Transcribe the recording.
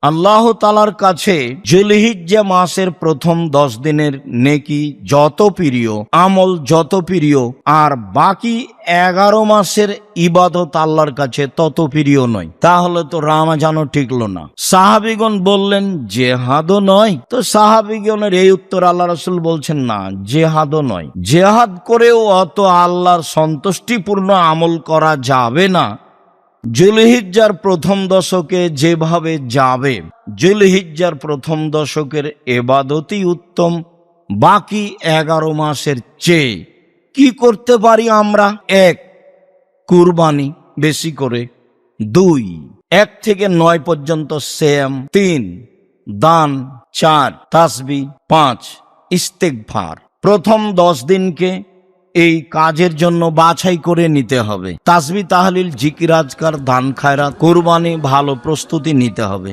আল্লাহ তাআলার কাছে যুলহিজ্জা মাসের প্রথম 10 দিনের নেকি যত প্রিয়, আমল যত প্রিয়, আর বাকি 11 মাসের ইবাদত আল্লাহর কাছে তত প্রিয় নয়। তাহলে তো রমজানও টিকলো না। সাহাবীগণ বললেন জেহাদও নয়। তো সাহাবীগণের এই উত্তর আল্লাহ রাসূল বলছেন না, জেহাদও নয়। জেহাদ করেও অত আল্লাহর সন্তুষ্টিপূর্ণ আমল করা যাবে না যুলহিজ্জার প্রথম দশকে যেভাবে যাবে। যুলহিজ্জার প্রথম দশকের ইবাদতই উত্তম বাকি 11 মাসের চেয়ে। কি করতে পারি আমরা? 1. কুরবানি বেশি করে। 2. 1 থেকে 9 পর্যন্ত সিয়াম। 3. দান। 4. তাসবিহ। 5. ইস্তেগফার। প্রথম 10 দিনকে এই কাজের জন্য বাছাই করে নিতে হবে। তাসবিহ, তাহলিল, জিকির, আজকার, দান, খায়রাত, কুরবানি, ভালো প্রস্তুতি নিতে হবে।